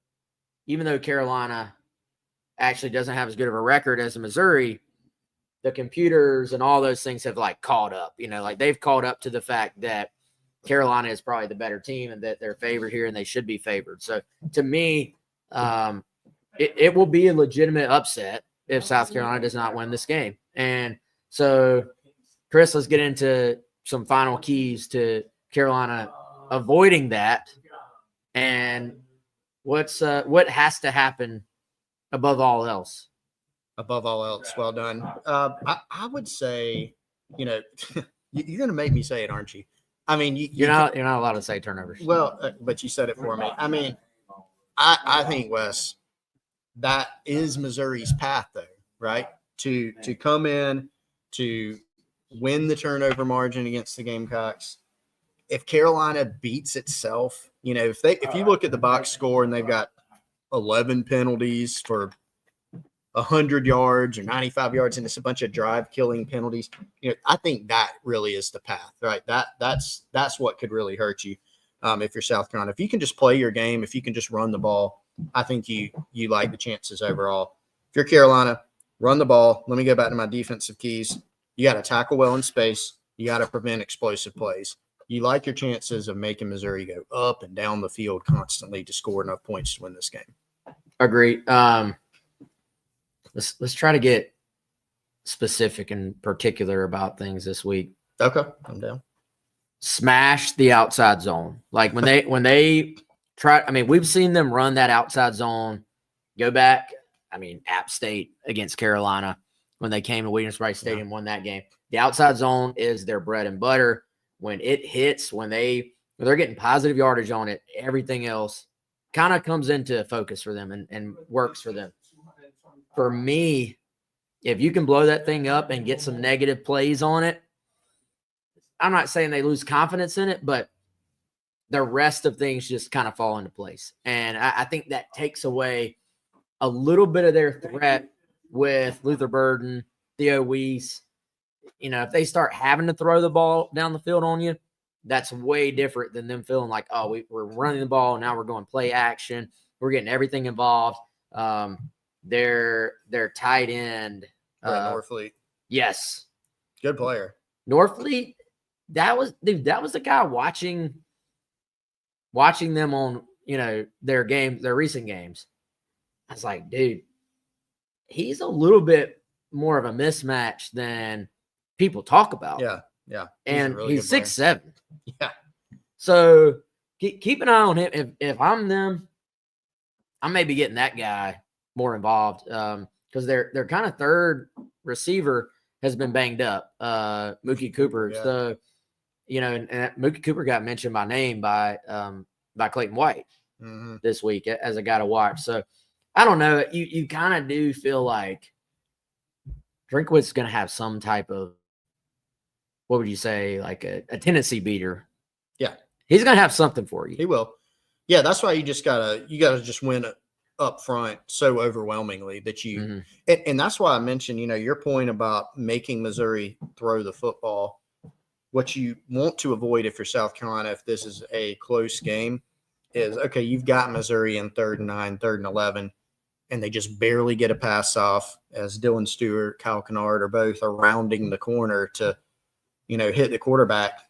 Carolina actually doesn't have as good of a record as Missouri, the computers and all those things have caught up, they've caught up to the fact that Carolina is probably the better team and that they're favored here and they should be favored. So to me, it will be a legitimate upset if South Carolina does not win this game. And so, Chris, let's get into some final keys to Carolina avoiding that. And what has to happen above all else? Above all else, well done. I would say, you're going to make me say it, aren't you? I mean, you're not allowed to say turnovers. Well, but you said it for me. I mean, I think, Wes, that is Missouri's path, though, right? To come in, to win the turnover margin against the Gamecocks. If Carolina beats itself, if you look at the box score and they've got 11 penalties for 100 yards or 95 yards and it's a bunch of drive killing penalties. I think that really is the path, right? That's what could really hurt you if you're South Carolina. If you can just play your game, if you can just run the ball, I think you like the chances overall. If you're Carolina, run the ball. Let me go back to my defensive keys. You got to tackle well in space. You got to prevent explosive plays. You like your chances of making Missouri go up and down the field constantly to score enough points to win this game. Agreed. Let's try to get specific and particular about things this week. Okay, I'm down. Smash the outside zone. Like when they try. I mean, we've seen them run that outside zone. Go back. I mean, App State against Carolina when they came to Williams-Brice Stadium, won that game. The outside zone is their bread and butter. When it hits, when they're getting positive yardage on it, everything else kind of comes into focus for them and works for them. For me, if you can blow that thing up and get some negative plays on it, I'm not saying they lose confidence in it, but the rest of things just kind of fall into place. And I think that takes away a little bit of their threat with Luther Burden, Theo Weiss. If they start having to throw the ball down the field on you, that's way different than them feeling like, oh, we're running the ball. Now we're going play action. We're getting everything involved. Their tight end. Norfleet. Yes. Good player. Norfleet, that was the guy watching them on, their recent games. I was like, dude, he's a little bit more of a mismatch than people talk about. Yeah. And he's 6'7". Yeah. So keep an eye on him. If I'm them, I may be getting that guy more involved because their kind of third receiver has been banged up, Mookie Cooper. Yeah. So, and Mookie Cooper got mentioned by name by Clayton White this week as a guy to watch. So I don't know. You kind of do feel like Drinkwitz is going to have some type of, what would you say, like a Tennessee beater. Yeah. He's going to have something for you. He will. Yeah, that's why you gotta just win up front so overwhelmingly that you and that's why I mentioned, your point about making Missouri throw the football. What you want to avoid if you're South Carolina, if this is a close game, is okay, you've got Missouri in 3rd and 9, 3rd and 11, and they just barely get a pass off as Dylan Stewart, Kyle Kennard are both rounding the corner to, hit the quarterback,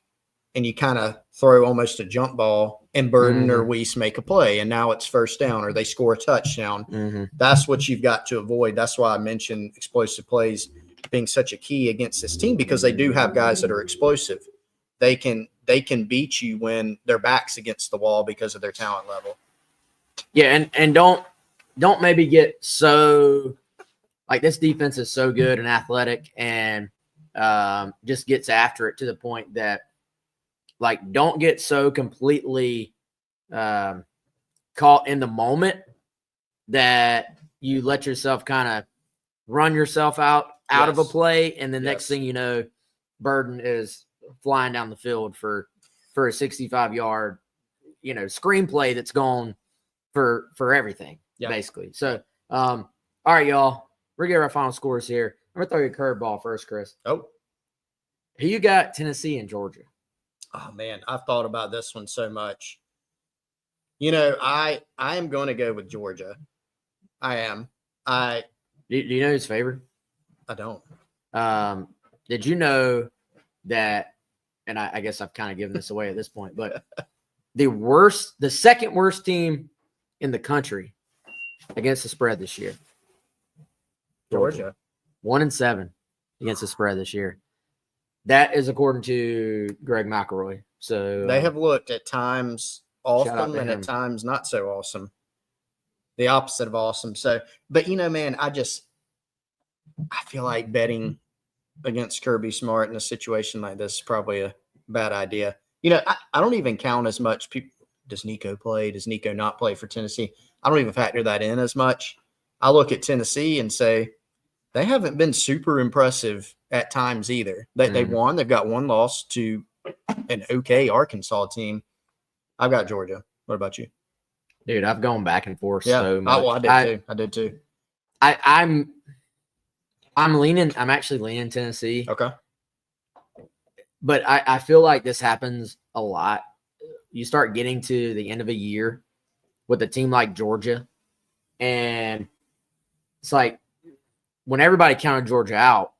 and you kind of throw almost a jump ball and Burden or Weiss make a play, and now it's first down or they score a touchdown. That's what you've got to avoid. That's why I mentioned explosive plays being such a key against this team, because they do have guys that are explosive. They can beat you when their back's against the wall because of their talent level. Yeah, and don't maybe get so like this defense is so good and athletic and just gets after it to the point that like don't get so completely caught in the moment that you let yourself kind of run yourself out of a play, and the next thing you know, Burden is flying down the field for a 65-yard, screenplay that's gone for everything, basically. So, all right, y'all, we're getting our final scores here. I'm gonna throw you a curveball first, Chris. Oh, who you got? Tennessee and Georgia. Oh man, I've thought about this one so much. I am going to go with Georgia. I am. Do you know who's favored? I don't. Did you know that? And I guess I've kind of given this away at this point, but the second worst team in the country against the spread this year, Georgia. 1-7 against the spread this year. That is according to Greg McElroy. So they have looked at times awesome and at times not so awesome. The opposite of awesome. So, but man, I feel like betting against Kirby Smart in a situation like this is probably a bad idea. I don't even count as much people. Does Nico play? Does Nico not play for Tennessee? I don't even factor that in as much. I look at Tennessee and say they haven't been super impressive at times either. They won. They've got one loss to an okay Arkansas team. I've got Georgia. What about you? Dude, I've gone back and forth so much. I did too. I'm actually leaning Tennessee. Okay. But I feel like this happens a lot. You start getting to the end of a year with a team like Georgia, and it's like when everybody counted Georgia out,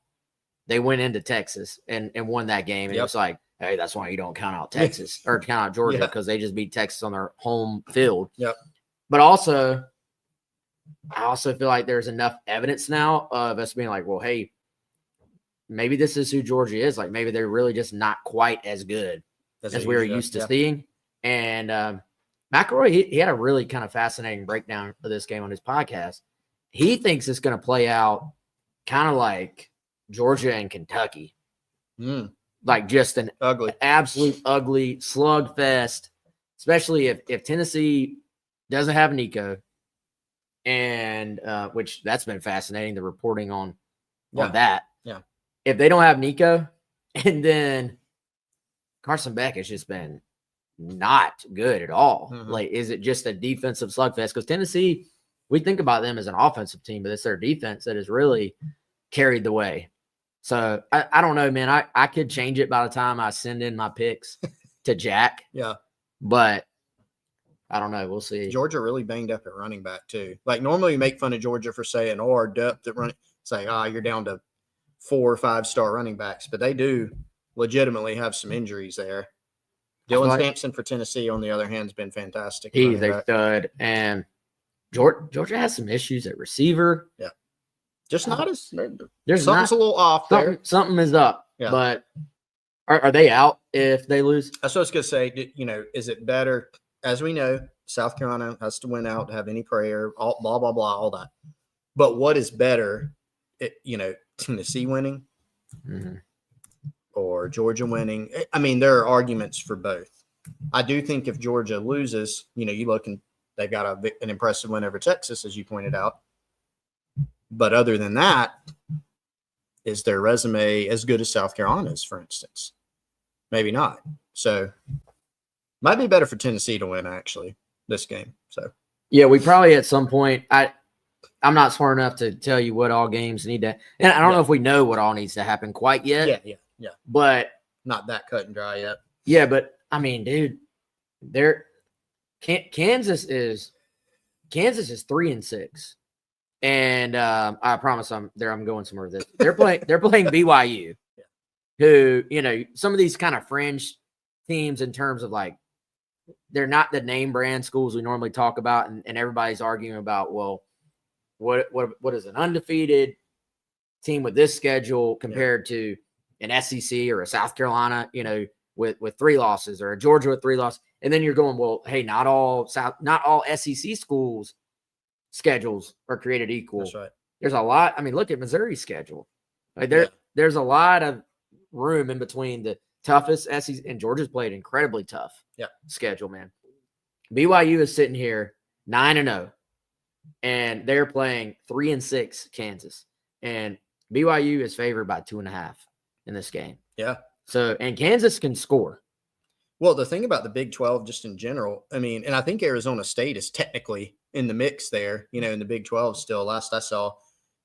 they went into Texas and won that game. And it was like, hey, that's why you don't count out Texas or count out Georgia, because they just beat Texas on their home field. Yep. But also, I also feel like there's enough evidence now of us being like, well, hey, maybe this is who Georgia is. Like, maybe they're really just not quite as good as we were used to seeing. And McElroy, he had a really kind of fascinating breakdown of this game on his podcast. He thinks it's going to play out kind of like Georgia and Kentucky. Like just an absolute ugly slugfest, especially if Tennessee doesn't have Nico. And which that's been fascinating, the reporting on that. Yeah. If they don't have Nico, and then Carson Beck has just been not good at all. Like, is it just a defensive slugfest? Because Tennessee, we think about them as an offensive team, but it's their defense that has really carried the way. So I don't know, man. I could change it by the time I send in my picks to Jack. Yeah. But I don't know. We'll see. Georgia really banged up at running back too. Like, normally you make fun of Georgia for saying, our depth at running, say, you're down to 4 or 5 star running backs, but they do legitimately have some injuries there. Dylan Sampson for Tennessee, on the other hand, has been fantastic. He's a stud. And Georgia has some issues at receiver. Yeah. Just not as – there's something's a little off there. Something is up. Yeah. But are they out if they lose? That's what I was going to say. Is it better – as we know, South Carolina has to win out to have any prayer, all, blah, blah, blah, all that. But what is better, Tennessee winning or Georgia winning? I mean, there are arguments for both. I do think if Georgia loses, you look and they've got an impressive win over Texas, as you pointed out. But other than that, is their resume as good as South Carolina's, for instance? Maybe not. So might be better for Tennessee to win, actually, this game. So yeah, we probably at some point. I'm not smart enough to tell you what all games need to, and I don't know if we know what all needs to happen quite yet. Yeah. But not that cut and dry yet. Yeah, but I mean, dude, Kansas is 3-6, and I promise I'm going somewhere with this. They're playing BYU, who some of these kind of fringe teams in terms of like, they're not the name brand schools we normally talk about, and everybody's arguing about, well, what is an undefeated team with this schedule compared to an SEC or a South Carolina, with 3 losses, or a Georgia with 3 losses, and then you're going, well, hey, not all SEC schools schedules are created equal. That's right. There's a lot. I mean, look at Missouri's schedule. Like there's a lot of room in between the toughest SEC, and Georgia's played incredibly tough schedule, man. BYU is sitting here 9-0, and they're playing 3-6 Kansas, and BYU is favored by 2.5 in this game. Yeah. So, and Kansas can score. Well, the thing about the Big 12 just in general, I mean, and I think Arizona State is technically in the mix there, in the Big 12 still. Last I saw,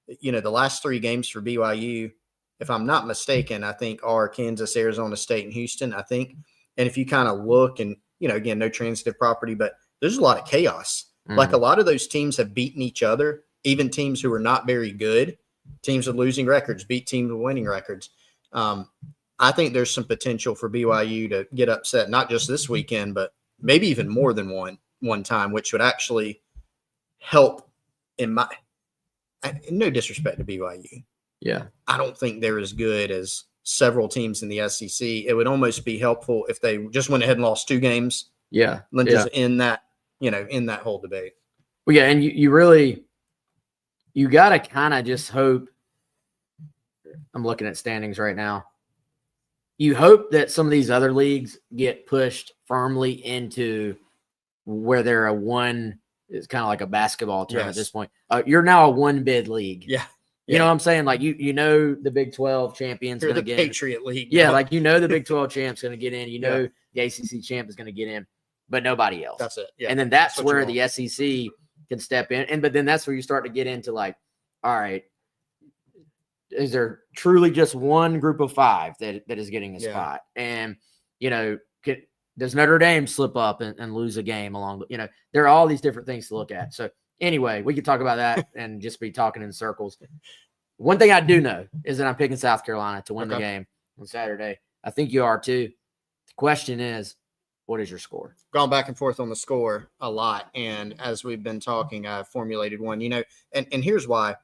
the last 3 games for BYU, if I'm not mistaken, I think are Kansas, Arizona State, and Houston, I think. And if you kind of look and, again, no transitive property, but there's a lot of chaos. Like, a lot of those teams have beaten each other, even teams who are not very good, teams with losing records, beat teams with winning records. I think there's some potential for BYU to get upset, not just this weekend, but maybe even more than one time, which would actually help no disrespect to BYU. Yeah. I don't think they're as good as several teams in the SEC. It would almost be helpful if they just went ahead and lost 2 games. Yeah. Just in that, in that whole debate. Well, yeah. And you got to kind of just hope. I'm looking at standings right now. You hope that some of these other leagues get pushed firmly into where they're a one. It's kind of like a basketball term at this point. You're now a 1-bid league. Yeah. You know what I'm saying? Like, the Big 12 champion's going to get Patriot League. Yeah, like, the Big 12 champ's going to get in. The ACC champ is going to get in, but nobody else. That's it. Yeah. And then that's where the SEC can step in. But then that's where you start to get into, like, all right, is there truly just one group of 5 that is getting a spot? And, does Notre Dame slip up and lose a game along the, there are all these different things to look at. So anyway, we could talk about that and just be talking in circles. One thing I do know is that I'm picking South Carolina to win the game on Saturday. I think you are too. The question is, what is your score? Gone back and forth on the score a lot. And as we've been talking, I formulated one, and here's why.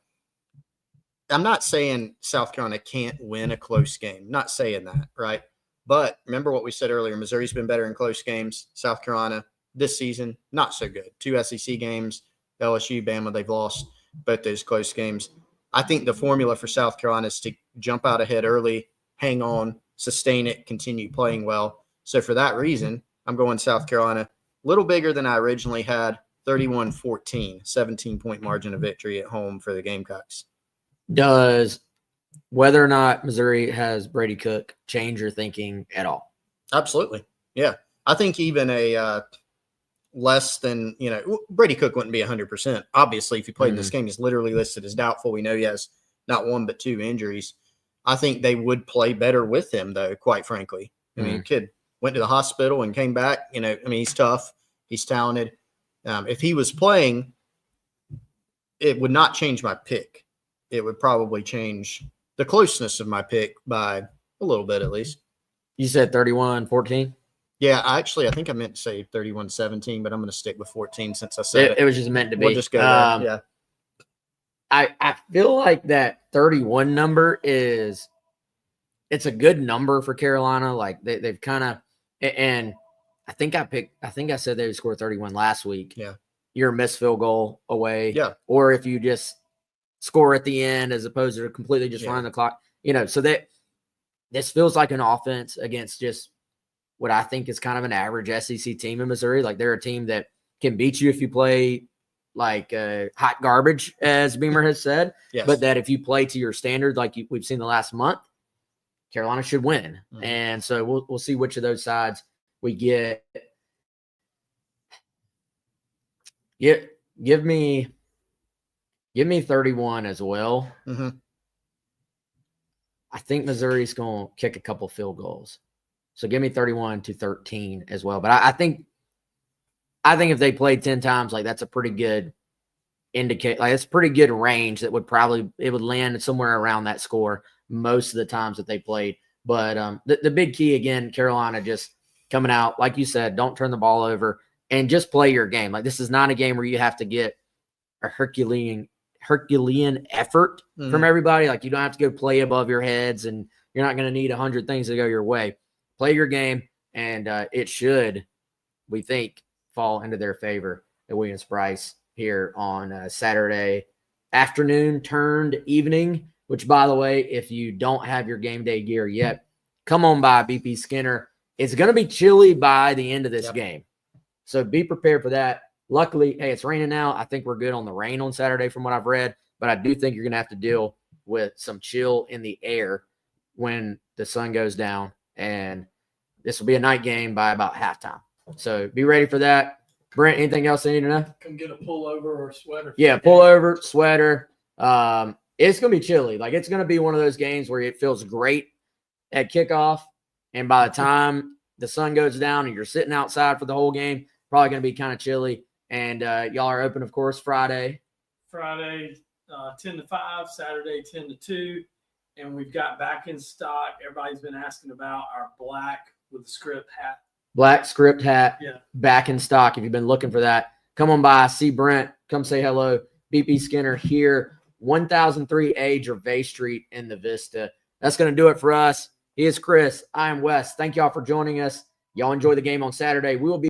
I'm not saying South Carolina can't win a close game. Not saying that, right? But remember what we said earlier. Missouri's been better in close games. South Carolina this season, not so good. 2 SEC games, LSU, Bama, they've lost both those close games. I think the formula for South Carolina is to jump out ahead early, hang on, sustain it, continue playing well. So for that reason, I'm going South Carolina. A little bigger than I originally had, 31-14, 17-point margin of victory at home for the Gamecocks. Does whether or not Missouri has Brady Cook change your thinking at all? Absolutely. Yeah. I think even a less than, Brady Cook wouldn't be 100%. Obviously, if he played in this game, he's literally listed as doubtful. We know he has not 1 but 2 injuries. I think they would play better with him, though, quite frankly. I mean, kid went to the hospital and came back. He's tough. He's talented. If he was playing, it would not change my pick. It would probably change the closeness of my pick by a little bit at least. You said 31-14? Yeah, I think I meant to say 31-17, but I'm going to stick with 14 since I said it was just meant to be. We'll just go there. Yeah. I feel like that 31 number it's a good number for Carolina. Like they've kind of, and I think I said they would score 31 last week. Yeah. You're a missed field goal away. Yeah. Or if you just score at the end as opposed to completely just running the clock, so that this feels like an offense against just what I think is kind of an average SEC team in Missouri. Like they're a team that can beat you if you play like hot garbage, as Beamer has said, but that if you play to your standard, like we've seen the last month, Carolina should win. And so we'll see which of those sides we get. Give me 31 as well. I think Missouri's going to kick a couple field goals. So give me 31-13 as well. But I think if they played 10 times, like that's a pretty good indicate. Like it's a pretty good range that would land somewhere around that score most of the times that they played. But the big key again, Carolina just coming out, like you said, don't turn the ball over and just play your game. Like this is not a game where you have to get a Herculean effort from everybody. Like you don't have to go play above your heads, and you're not going to need 100 things to go your way. Play your game, and it should, we think, fall into their favor at Williams-Brice here on Saturday afternoon turned evening, which, by the way, if you don't have your game day gear yet, come on by BP Skinner. It's going to be chilly by the end of this game. So be prepared for that. Luckily, hey, it's raining now. I think we're good on the rain on Saturday from what I've read, but I do think you're going to have to deal with some chill in the air when the sun goes down, and this will be a night game by about halftime. So be ready for that. Brent, anything else I need to know? Come get a pullover or a sweater. Yeah, pullover, sweater. It's going to be chilly. Like it's going to be one of those games where it feels great at kickoff, and by the time the sun goes down and you're sitting outside for the whole game, probably going to be kind of chilly. And y'all are open, of course, Friday. Friday, 10 to 5, Saturday, 10 to 2. And we've got back in stock. Everybody's been asking about our black with the script hat. Black script hat, yeah, back in stock. If you've been looking for that, come on by, see Brent, come say hello. BP Skinner here, 1003A Gervais Street in the Vista. That's going to do it for us. He is Chris. I am Wes. Thank y'all for joining us. Y'all enjoy the game on Saturday. We will be